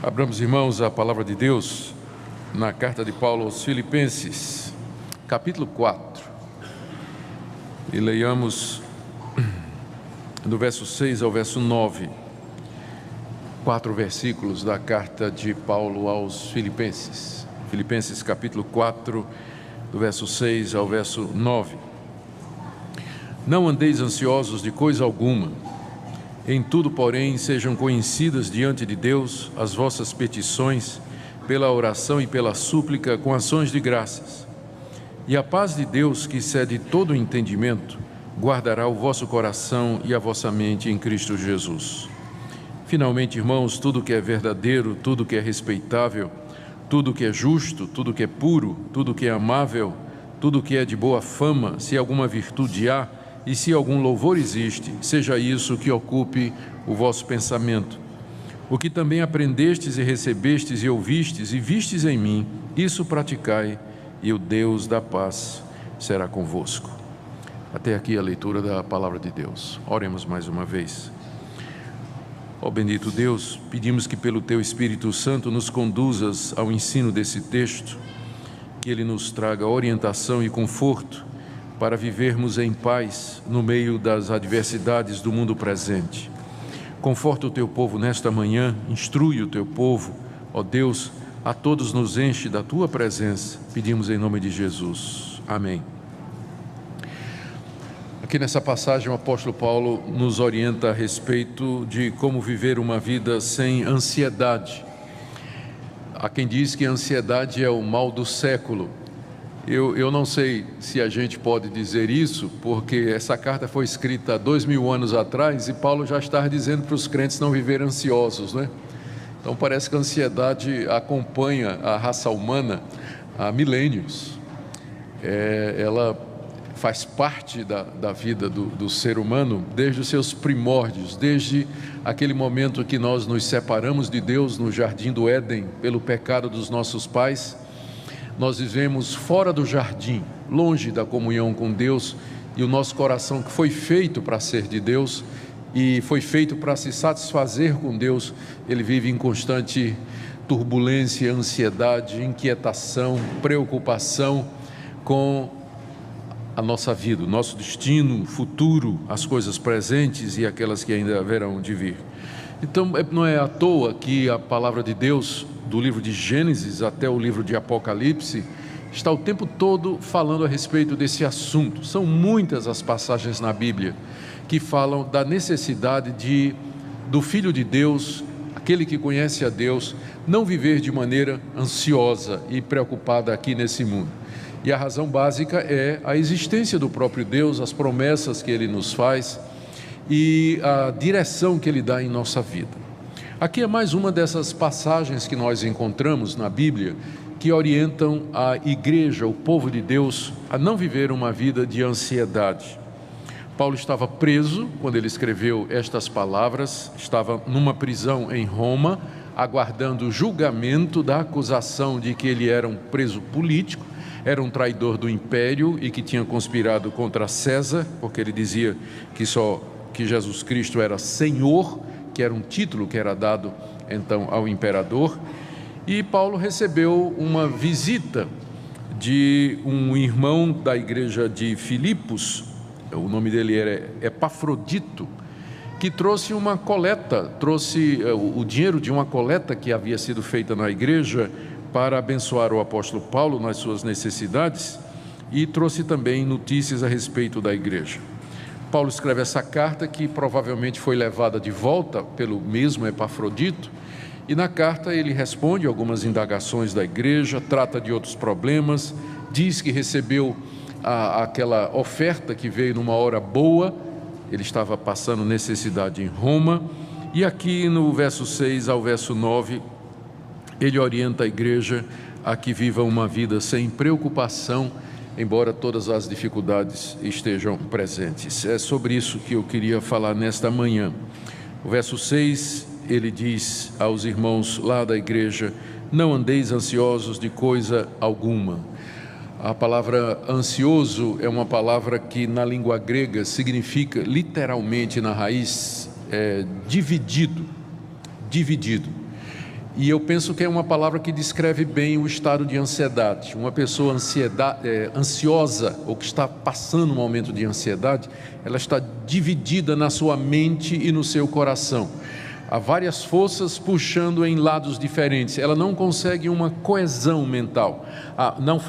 Abramos, irmãos, a palavra de Deus na carta de Paulo aos Filipenses, capítulo 4, e leiamos do verso 6 ao verso 9, 4 versículos da carta de Paulo aos Filipenses. Filipenses, capítulo 4, do verso 6 ao verso 9. Não andeis ansiosos de coisa alguma. Em tudo, porém, sejam conhecidas diante de Deus as vossas petições, pela oração e pela súplica, com ações de graças. E a paz de Deus, que excede todo o entendimento, guardará o vosso coração e a vossa mente em Cristo Jesus. Finalmente, irmãos, tudo que é verdadeiro, tudo que é respeitável, tudo que é justo, tudo que é puro, tudo que é amável, tudo que é de boa fama, se alguma virtude há, e se algum louvor existe, seja isso que ocupe o vosso pensamento. O que também aprendestes e recebestes e ouvistes e vistes em mim, isso praticai, e o Deus da paz será convosco. Até aqui a leitura da palavra de Deus. Oremos mais uma vez. Ó bendito Deus, pedimos que pelo Teu Espírito Santo nos conduzas ao ensino desse texto, que Ele nos traga orientação e conforto, para vivermos em paz no meio das adversidades do mundo presente. Conforta o Teu povo nesta manhã, instrui o Teu povo, ó Deus, a todos nos enche da Tua presença, pedimos em nome de Jesus. Amém. Aqui nessa passagem o apóstolo Paulo nos orienta a respeito de como viver uma vida sem ansiedade. Há quem diz que a ansiedade é o mal do século. Eu não sei se a gente pode dizer isso, porque essa carta foi escrita há 2000 anos atrás e Paulo já está dizendo para os crentes não viverem ansiosos, né? Então parece que a ansiedade acompanha a raça humana há milênios. Ela faz parte da vida do ser humano desde os seus primórdios, desde aquele momento que nós nos separamos de Deus no jardim do Éden pelo pecado dos nossos pais. Nós vivemos fora do jardim, longe da comunhão com Deus, e o nosso coração, que foi feito para ser de Deus e foi feito para se satisfazer com Deus, ele vive em constante turbulência, ansiedade, inquietação, preocupação com a nossa vida, o nosso destino, o futuro, as coisas presentes e aquelas que ainda haverão de vir. Então, não é à toa que a palavra de Deus, do livro de Gênesis até o livro de Apocalipse, está o tempo todo falando a respeito desse assunto. São muitas as passagens na Bíblia que falam da necessidade do Filho de Deus, aquele que conhece a Deus, não viver de maneira ansiosa e preocupada aqui nesse mundo. E a razão básica é a existência do próprio Deus, as promessas que Ele nos faz e a direção que Ele dá em nossa vida. Aqui é mais uma dessas passagens que nós encontramos na Bíblia que orientam a igreja, o povo de Deus, a não viver uma vida de ansiedade. Paulo estava preso quando ele escreveu estas palavras, estava numa prisão em Roma, aguardando o julgamento da acusação de que ele era um preso político, era um traidor do império e que tinha conspirado contra César, porque ele dizia que Jesus Cristo era Senhor, que era um título que era dado então ao imperador. E Paulo recebeu uma visita de um irmão da igreja de Filipos, o nome dele era Epafrodito, que trouxe uma coleta, trouxe o dinheiro de uma coleta que havia sido feita na igreja para abençoar o apóstolo Paulo nas suas necessidades, e trouxe também notícias a respeito da igreja. Paulo escreve essa carta, que provavelmente foi levada de volta pelo mesmo Epafrodito, e na carta ele responde algumas indagações da igreja, trata de outros problemas, diz que recebeu aquela oferta que veio numa hora boa, ele estava passando necessidade em Roma, e aqui no verso 6 ao verso 9, ele orienta a igreja a que viva uma vida sem preocupação, embora todas as dificuldades estejam presentes. É sobre isso que eu queria falar nesta manhã. O verso 6, ele diz aos irmãos lá da igreja: não andeis ansiosos de coisa alguma. A palavra ansioso é uma palavra que na língua grega significa, literalmente na raiz, dividido. E eu penso que é uma palavra que descreve bem o estado de ansiedade. Uma pessoa ansiosa, ou que está passando um momento de ansiedade, ela está dividida na sua mente e no seu coração. Há várias forças puxando em lados diferentes. Ela não consegue uma coesão mental.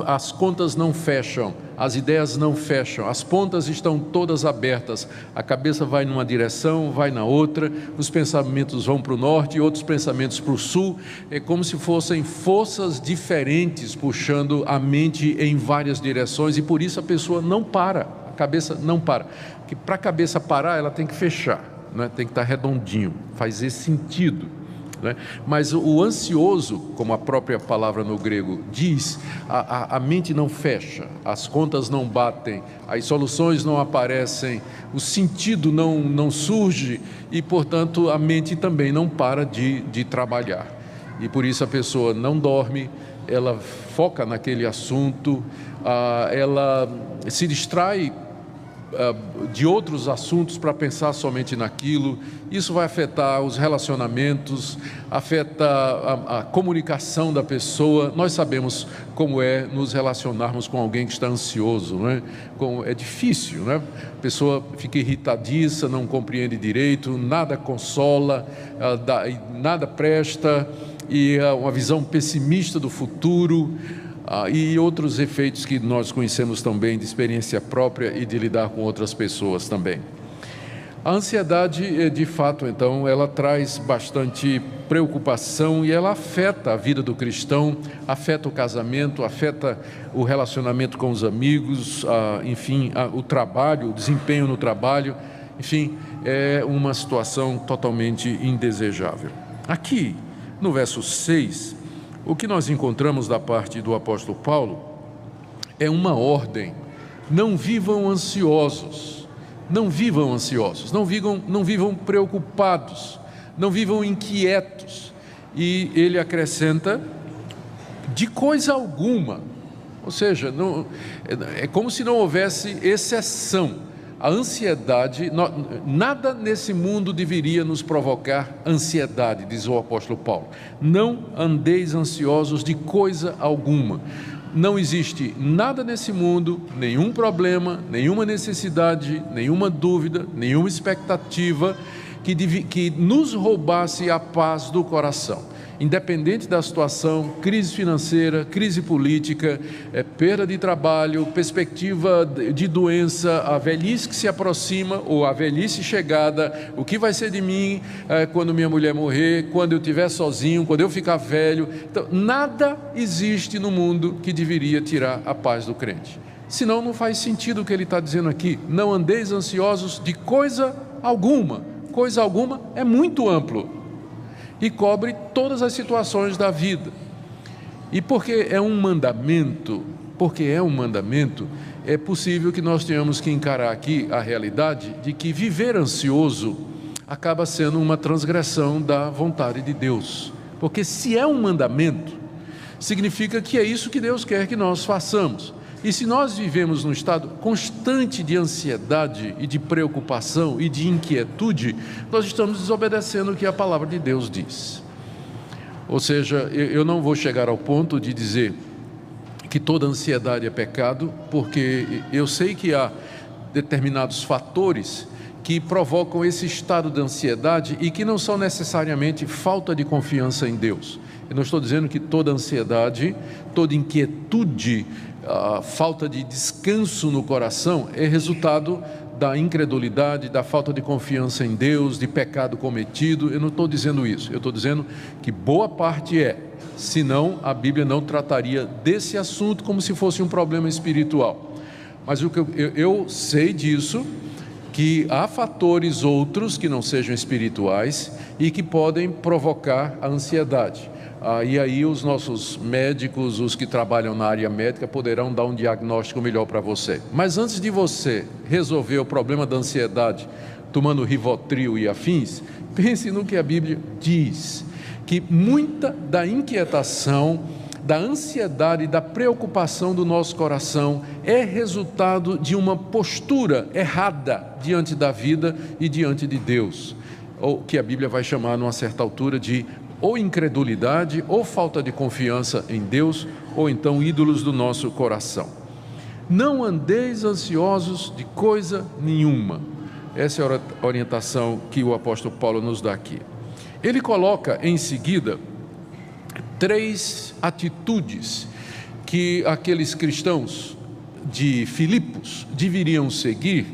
As contas não fecham, as ideias não fecham, as pontas estão todas abertas. A cabeça vai numa direção, vai na outra, os pensamentos vão para o norte e outros pensamentos para o sul. É como se fossem forças diferentes puxando a mente em várias direções, e por isso a pessoa não para, a cabeça não para. Porque para a cabeça parar, ela tem que fechar. Tem que estar redondinho, faz esse sentido, né? Mas o ansioso, como a própria palavra no grego diz, a mente não fecha, as contas não batem, as soluções não aparecem, o sentido não surge e, portanto, a mente também não para de trabalhar. E por isso a pessoa não dorme, ela foca naquele assunto, ela se distrai de outros assuntos para pensar somente naquilo. Isso vai afetar os relacionamentos, afeta a comunicação da pessoa. Nós sabemos como é nos relacionarmos com alguém que está ansioso, não é? É difícil, né? A pessoa fica irritadiça, não compreende direito, nada consola, nada presta, e uma visão pessimista do futuro, e outros efeitos que nós conhecemos também de experiência própria e de lidar com outras pessoas também. A ansiedade, de fato, então, ela traz bastante preocupação e ela afeta a vida do cristão, afeta o casamento, afeta o relacionamento com os amigos, enfim, o trabalho, o desempenho no trabalho, enfim, é uma situação totalmente indesejável. Aqui, no verso 6, o que nós encontramos da parte do apóstolo Paulo é uma ordem: não vivam ansiosos, não vivam ansiosos, não vivam preocupados, não vivam inquietos. E ele acrescenta: de coisa alguma, ou seja, é como se não houvesse exceção. A ansiedade, nada nesse mundo deveria nos provocar ansiedade, diz o apóstolo Paulo. Não andeis ansiosos de coisa alguma. Não existe nada nesse mundo, nenhum problema, nenhuma necessidade, nenhuma dúvida, nenhuma expectativa que nos roubasse a paz do coração. Independente da situação, crise financeira, crise política, perda de trabalho, perspectiva de doença, a velhice que se aproxima ou a velhice chegada, o que vai ser de mim quando minha mulher morrer, quando eu estiver sozinho, quando eu ficar velho. Então, nada existe no mundo que deveria tirar a paz do crente. Senão não faz sentido o que ele está dizendo aqui. Não andeis ansiosos de coisa alguma. Coisa alguma é muito amplo e cobre todas as situações da vida. E porque é um mandamento, é possível que nós tenhamos que encarar aqui a realidade de que viver ansioso acaba sendo uma transgressão da vontade de Deus. Porque se é um mandamento, significa que é isso que Deus quer que nós façamos. E se nós vivemos num estado constante de ansiedade e de preocupação e de inquietude, nós estamos desobedecendo o que a palavra de Deus diz. Ou seja, eu não vou chegar ao ponto de dizer que toda ansiedade é pecado, porque eu sei que há determinados fatores que provocam esse estado de ansiedade e que não são necessariamente falta de confiança em Deus. Eu não estou dizendo que toda ansiedade, toda inquietude, a falta de descanso no coração é resultado da incredulidade, da falta de confiança em Deus, de pecado cometido. Eu não estou dizendo isso, eu estou dizendo que boa parte senão a Bíblia não trataria desse assunto como se fosse um problema espiritual. Mas o que eu sei disso, que há fatores outros que não sejam espirituais e que podem provocar a ansiedade. E aí os nossos médicos, os que trabalham na área médica, poderão dar um diagnóstico melhor para você. Mas antes de você resolver o problema da ansiedade, tomando Rivotril e afins, pense no que a Bíblia diz, que muita da inquietação, da ansiedade, da preocupação do nosso coração é resultado de uma postura errada diante da vida e diante de Deus, ou que a Bíblia vai chamar numa certa altura de ou incredulidade, ou falta de confiança em Deus, ou então ídolos do nosso coração. Não andeis ansiosos de coisa nenhuma. Essa é a orientação que o apóstolo Paulo nos dá aqui. Ele coloca em seguida 3 atitudes que aqueles cristãos de Filipos deveriam seguir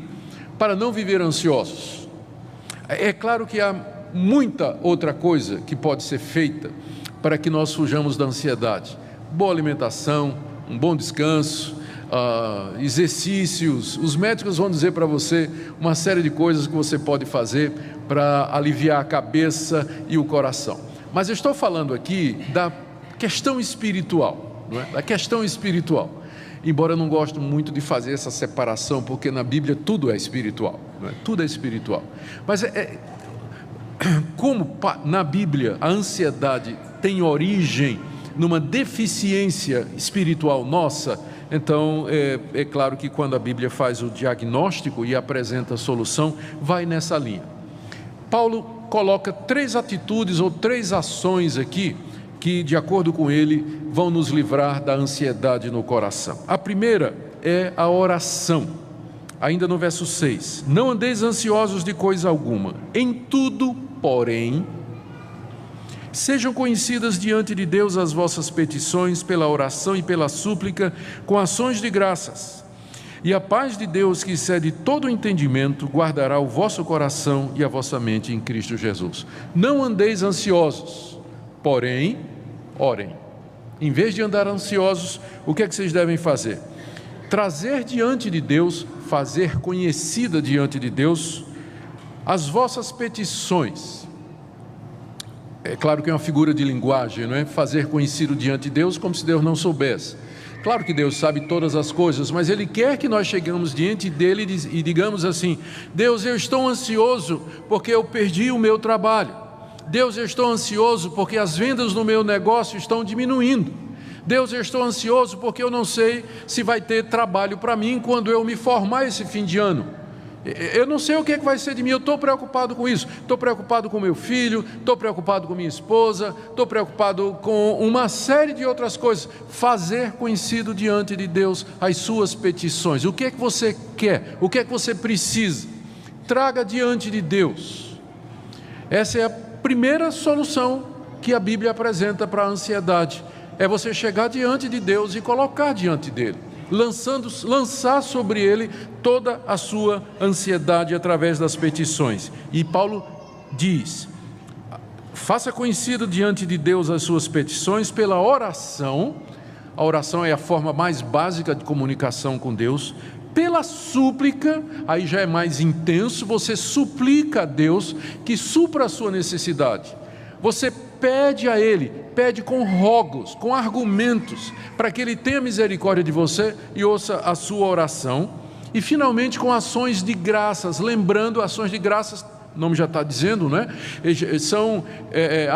para não viver ansiosos. É claro que há muita outra coisa que pode ser feita para que nós fujamos da ansiedade. Boa alimentação, um bom descanso, exercícios. Os médicos vão dizer para você uma série de coisas que você pode fazer para aliviar a cabeça e o coração. Mas eu estou falando aqui da questão espiritual, não é? Da questão espiritual. Embora eu não goste muito de fazer essa separação, porque na Bíblia tudo é espiritual, não é? Tudo é espiritual. Mas como na Bíblia a ansiedade tem origem numa deficiência espiritual nossa, então é claro que quando a Bíblia faz o diagnóstico e apresenta a solução, vai nessa linha. Paulo coloca 3 atitudes ou 3 ações aqui que, de acordo com ele, vão nos livrar da ansiedade no coração. A primeira é a oração, ainda no verso 6. Não andeis ansiosos de coisa alguma, em tudo, porém, sejam conhecidas diante de Deus as vossas petições pela oração e pela súplica, com ações de graças. E a paz de Deus, que excede todo o entendimento, guardará o vosso coração e a vossa mente em Cristo Jesus. Não andeis ansiosos, porém, orem. Em vez de andar ansiosos, o que é que vocês devem fazer? Trazer diante de Deus, fazer conhecida diante de Deus as vossas petições. É claro que é uma figura de linguagem, não é? Fazer conhecido diante de Deus como se Deus não soubesse. Claro que Deus sabe todas as coisas, mas Ele quer que nós cheguemos diante dEle e digamos assim: Deus, eu estou ansioso porque eu perdi o meu trabalho. Deus, eu estou ansioso porque as vendas no meu negócio estão diminuindo. Deus, eu estou ansioso porque eu não sei se vai ter trabalho para mim quando eu me formar esse fim de ano. Eu não sei o que vai ser de mim, eu estou preocupado com isso. Estou preocupado com meu filho, estou preocupado com minha esposa, estou preocupado com uma série de outras coisas. Fazer conhecido diante de Deus as suas petições. O que é que você quer? O que é que você precisa? Traga diante de Deus. Essa é a primeira solução que a Bíblia apresenta para a ansiedade. É você chegar diante de Deus e colocar diante dele, lançar sobre ele toda a sua ansiedade através das petições. E Paulo diz: faça conhecido diante de Deus as suas petições pela oração. A oração é a forma mais básica de comunicação com Deus. Pela súplica, aí já é mais intenso, você suplica a Deus que supra a sua necessidade. Você pede a Ele, pede com rogos, com argumentos, para que Ele tenha misericórdia de você e ouça a sua oração. E finalmente com ações de graças, lembrando, ações de graças, o nome já está dizendo, né? São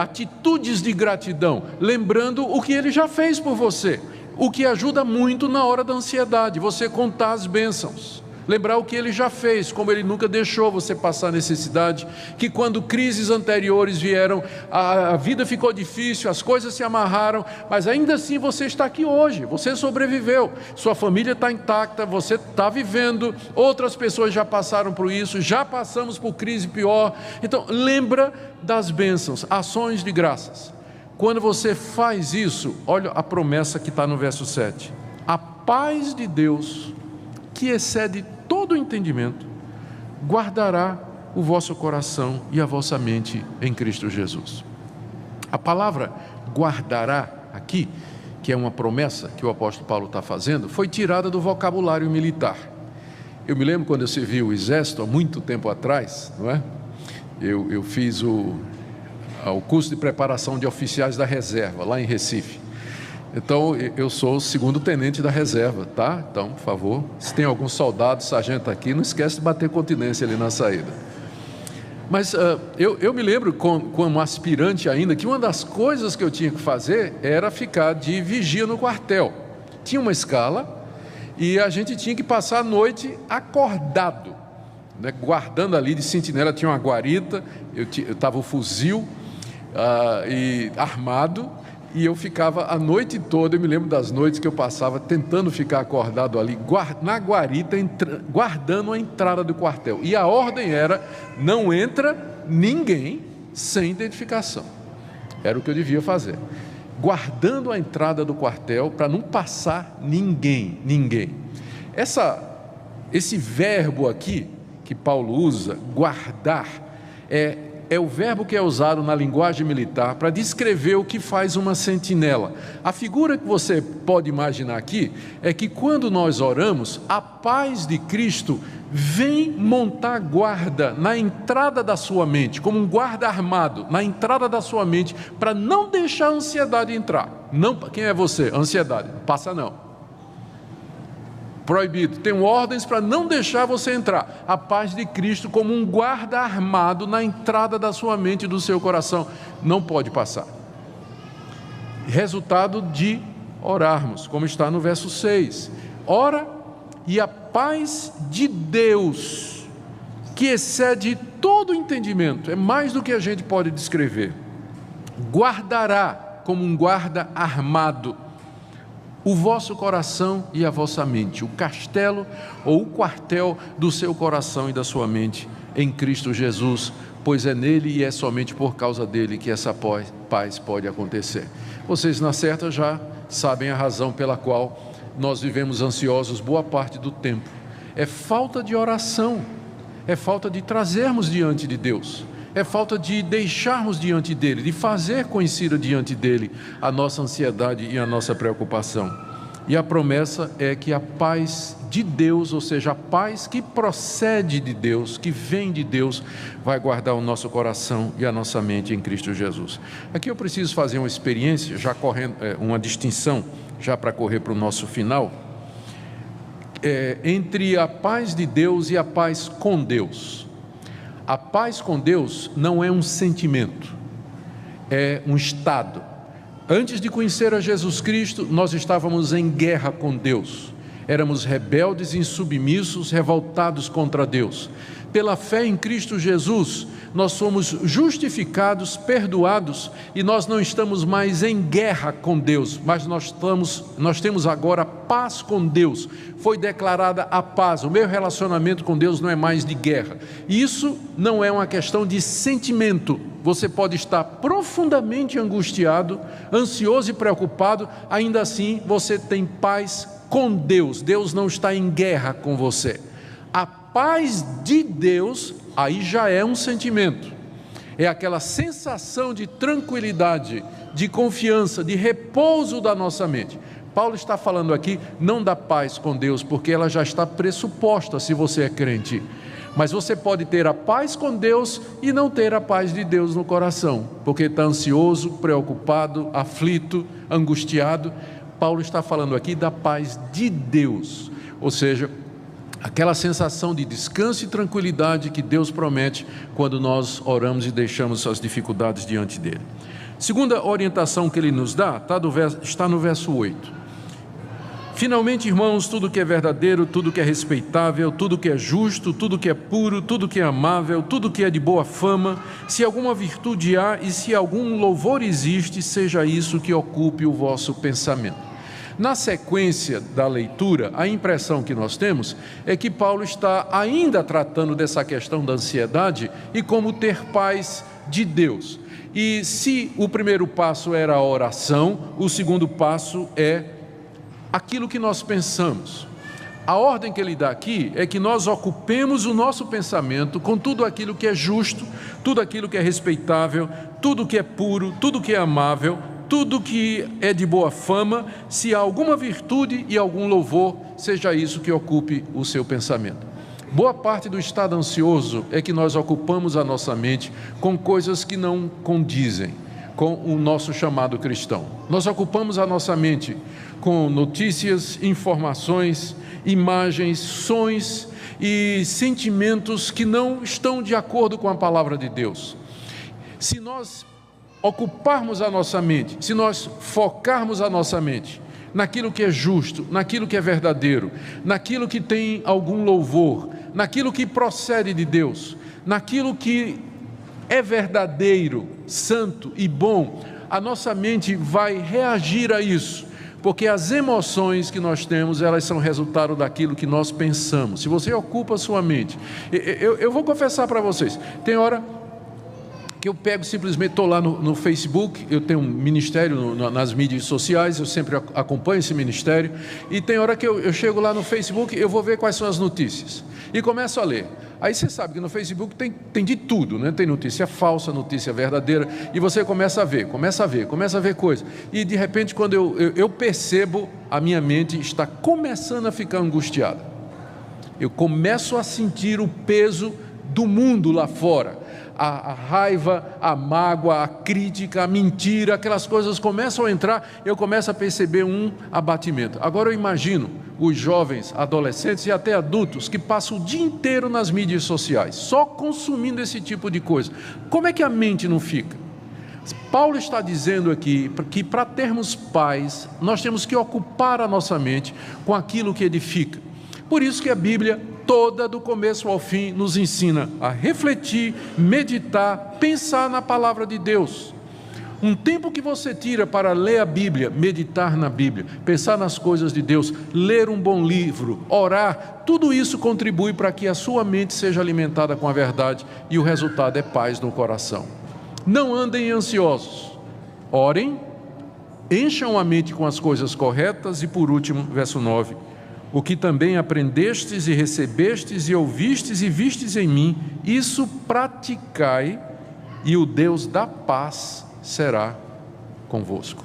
atitudes de gratidão, lembrando o que Ele já fez por você. O que ajuda muito na hora da ansiedade, você contar as bênçãos, lembrar o que Ele já fez, como Ele nunca deixou você passar necessidade, que quando crises anteriores vieram, a vida ficou difícil, as coisas se amarraram, mas ainda assim você está aqui hoje, você sobreviveu, sua família está intacta, você está vivendo, outras pessoas já passaram por isso, já passamos por crise pior. Então lembra das bênçãos, ações de graças. Quando você faz isso, olha a promessa que está no verso 7. A paz de Deus, que excede todo o entendimento, guardará o vosso coração e a vossa mente em Cristo Jesus. A palavra guardará aqui, que é uma promessa que o apóstolo Paulo está fazendo, foi tirada do vocabulário militar. Eu me lembro quando eu servi o exército há muito tempo atrás, não é? Eu fiz o curso de preparação de oficiais da reserva, lá em Recife. Então, eu sou o 2º tenente da reserva, tá? Então, por favor, se tem algum soldado, sargento aqui, não esquece de bater continência ali na saída. Mas eu me lembro, como aspirante ainda, que uma das coisas que eu tinha que fazer era ficar de vigia no quartel. Tinha uma escala e a gente tinha que passar a noite acordado, né? Guardando ali de sentinela, tinha uma guarita, eu estava o fuzil. e armado, e eu ficava a noite toda. Eu me lembro das noites que eu passava tentando ficar acordado ali, na guarita, guardando a entrada do quartel. E a ordem era: não entra ninguém sem identificação. Era o que eu devia fazer, guardando a entrada do quartel para não passar ninguém. Esse verbo aqui que Paulo usa, guardar, é o verbo que é usado na linguagem militar para descrever o que faz uma sentinela. A figura que você pode imaginar aqui é que quando nós oramos, a paz de Cristo vem montar guarda na entrada da sua mente, como um guarda armado na entrada da sua mente, para não deixar a ansiedade entrar. Não, quem é você? Ansiedade, não passa não. Proibido, tem ordens para não deixar você entrar. A paz de Cristo como um guarda armado na entrada da sua mente e do seu coração, não pode passar. Resultado de orarmos, como está no verso 6. Ora, e a paz de Deus, que excede todo entendimento, é mais do que a gente pode descrever, guardará como um guarda armado o vosso coração e a vossa mente, o castelo ou o quartel do seu coração e da sua mente em Cristo Jesus, pois é nele e é somente por causa dele que essa paz pode acontecer. Vocês na certa já sabem a razão pela qual nós vivemos ansiosos boa parte do tempo. É falta de oração, é falta de trazermos diante de Deus, é falta de deixarmos diante dele, de fazer conhecida diante dele a nossa ansiedade e a nossa preocupação. E a promessa é que a paz de Deus, ou seja, a paz que procede de Deus, que vem de Deus, vai guardar o nosso coração e a nossa mente em Cristo Jesus. Aqui eu preciso fazer uma experiência, já correndo, uma distinção, já para correr para o nosso final, entre a paz de Deus e a paz com Deus. A paz com Deus não é um sentimento, é um estado. Antes de conhecer a Jesus Cristo, nós estávamos em guerra com Deus. Éramos rebeldes, insubmissos, revoltados contra Deus. Pela fé em Cristo Jesus, nós somos justificados, perdoados, e nós não estamos mais em guerra com Deus, mas nós temos agora paz com Deus. Foi declarada a paz. O meu relacionamento com Deus não é mais de guerra. E isso não é uma questão de sentimento. Você pode estar profundamente angustiado, ansioso e preocupado, ainda assim você tem paz com Deus. Deus não está em guerra com você. A paz de Deus, aí já é um sentimento, é aquela sensação de tranquilidade, de confiança, de repouso da nossa mente. Paulo está falando aqui não da paz com Deus, porque ela já está pressuposta se você é crente, mas você pode ter a paz com Deus e não ter a paz de Deus no coração, porque está ansioso, preocupado, aflito, angustiado. Paulo está falando aqui da paz de Deus, ou seja, aquela sensação de descanso e tranquilidade que Deus promete quando nós oramos e deixamos as dificuldades diante dele. Segunda orientação que ele nos dá está no verso 8. Finalmente, irmãos, tudo que é verdadeiro, tudo que é respeitável, tudo que é justo, tudo que é puro, tudo que é amável, tudo que é de boa fama, se alguma virtude há e se algum louvor existe, seja isso que ocupe o vosso pensamento. Na sequência da leitura, a impressão que nós temos é que Paulo está ainda tratando dessa questão da ansiedade e como ter paz de Deus. E se o primeiro passo era a oração, o segundo passo é aquilo que nós pensamos. A ordem que ele dá aqui é que nós ocupemos o nosso pensamento com tudo aquilo que é justo, tudo aquilo que é respeitável, tudo que é puro, tudo que é amável, tudo que é de boa fama, se há alguma virtude e algum louvor, seja isso que ocupe o seu pensamento. Boa parte do estado ansioso é que nós ocupamos a nossa mente com coisas que não condizem com o nosso chamado cristão. Nós ocupamos a nossa mente com notícias, informações, imagens, sons e sentimentos que não estão de acordo com a palavra de Deus. Se nós ocuparmos a nossa mente, se nós focarmos a nossa mente naquilo que é justo, naquilo que é verdadeiro, naquilo que tem algum louvor, naquilo que procede de Deus, naquilo que é verdadeiro, santo e bom, a nossa mente vai reagir a isso, porque as emoções que nós temos, elas são resultado daquilo que nós pensamos. Se você ocupa a sua mente, eu vou confessar para vocês, tem hora que eu pego simplesmente, estou lá no Facebook, eu tenho um ministério nas mídias sociais, eu sempre acompanho esse ministério, e tem hora que eu chego lá no Facebook, eu vou ver quais são as notícias, e começo a ler. Aí você sabe que no Facebook tem de tudo, né? Tem notícia falsa, notícia verdadeira, e você começa a ver coisa, e de repente quando eu percebo, a minha mente está começando a ficar angustiada, eu começo a sentir o peso do mundo lá fora, a raiva, a mágoa, a crítica, a mentira, aquelas coisas começam a entrar, eu começo a perceber um abatimento. Agora eu imagino os jovens, adolescentes e até adultos que passam o dia inteiro nas mídias sociais, só consumindo esse tipo de coisa. Como é que a mente não fica? Paulo está dizendo aqui que para termos paz, nós temos que ocupar a nossa mente com aquilo que edifica. Por isso que a Bíblia toda, do começo ao fim, nos ensina a refletir, meditar, pensar na palavra de Deus. Um tempo que você tira para ler a Bíblia, meditar na Bíblia, pensar nas coisas de Deus, ler um bom livro, orar, tudo isso contribui para que a sua mente seja alimentada com a verdade e o resultado é paz no coração. Não andem ansiosos, orem, encham a mente com as coisas corretas e, por último, verso 9, o que também aprendestes e recebestes e ouvistes e vistes em mim, isso praticai, e o Deus da paz será convosco.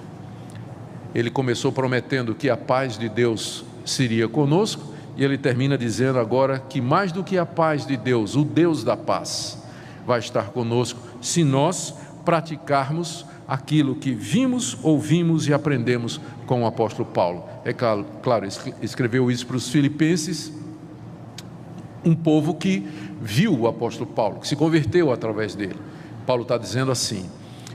Ele começou prometendo que a paz de Deus seria conosco, e ele termina dizendo agora que mais do que a paz de Deus, o Deus da paz vai estar conosco, se nós praticarmos aquilo que vimos, ouvimos e aprendemos com o apóstolo Paulo. É claro, escreveu isso para os filipenses, um povo que viu o apóstolo Paulo, que se converteu através dele. Paulo está dizendo assim: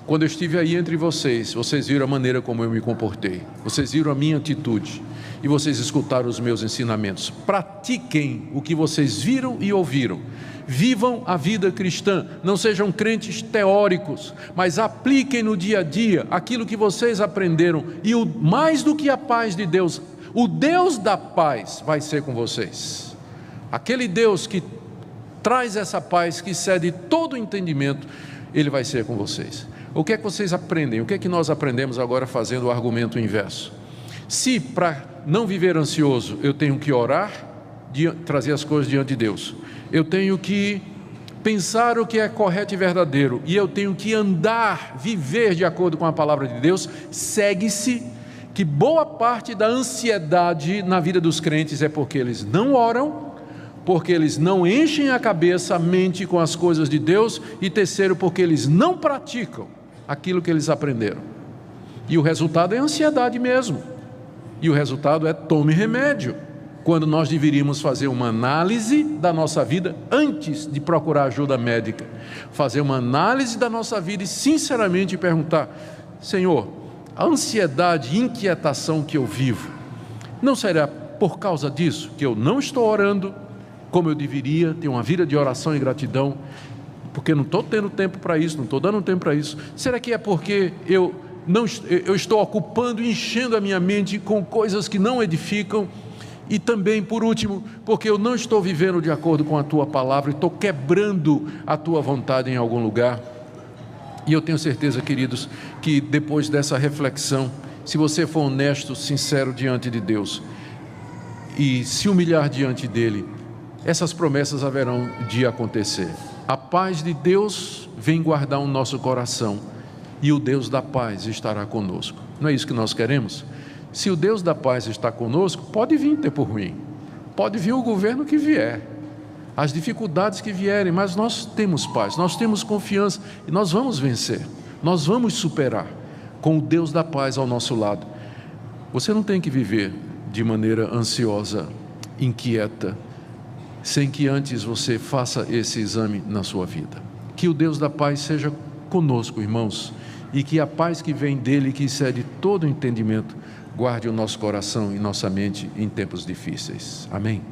quando eu estive aí entre vocês, vocês viram a maneira como eu me comportei, vocês viram a minha atitude, e vocês escutaram os meus ensinamentos. Pratiquem o que vocês viram e ouviram. Vivam a vida cristã, não sejam crentes teóricos, mas apliquem no dia a dia aquilo que vocês aprenderam, e mais do que a paz de Deus, o Deus da paz vai ser com vocês. Aquele Deus que traz essa paz, que excede todo o entendimento, Ele vai ser com vocês. O que é que vocês aprendem? O que é que nós aprendemos agora fazendo o argumento inverso? Se para não viver ansioso eu tenho que orar, trazer as coisas diante de Deus, eu tenho que pensar o que é correto e verdadeiro, e eu tenho que andar, viver de acordo com a palavra de Deus, segue-se que boa parte da ansiedade na vida dos crentes é porque eles não oram, porque eles não enchem a cabeça, a mente com as coisas de Deus, e terceiro, porque eles não praticam aquilo que eles aprenderam. E o resultado é ansiedade mesmo, e o resultado é tome remédio, quando nós deveríamos fazer uma análise da nossa vida antes de procurar ajuda médica, fazer uma análise da nossa vida e sinceramente perguntar: Senhor, a ansiedade e inquietação que eu vivo, não será por causa disso que eu não estou orando como eu deveria, ter uma vida de oração e gratidão, porque não estou tendo tempo para isso, não estou dando tempo para isso? Será que é porque eu estou ocupando e enchendo a minha mente com coisas que não edificam? E também, por último, porque eu não estou vivendo de acordo com a Tua palavra, e estou quebrando a Tua vontade em algum lugar. E eu tenho certeza, queridos, que depois dessa reflexão, se você for honesto, sincero diante de Deus, e se humilhar diante dEle, essas promessas haverão de acontecer. A paz de Deus vem guardar o nosso coração, e o Deus da paz estará conosco. Não é isso que nós queremos? Se o Deus da paz está conosco, pode vir tempo ruim, pode vir o governo que vier, as dificuldades que vierem, mas nós temos paz, nós temos confiança, e nós vamos vencer, nós vamos superar, com o Deus da paz ao nosso lado. Você não tem que viver de maneira ansiosa, inquieta, sem que antes você faça esse exame na sua vida. Que o Deus da paz seja conosco, irmãos, e que a paz que vem dele, que excede todo o entendimento, guarde o nosso coração e nossa mente em tempos difíceis. Amém?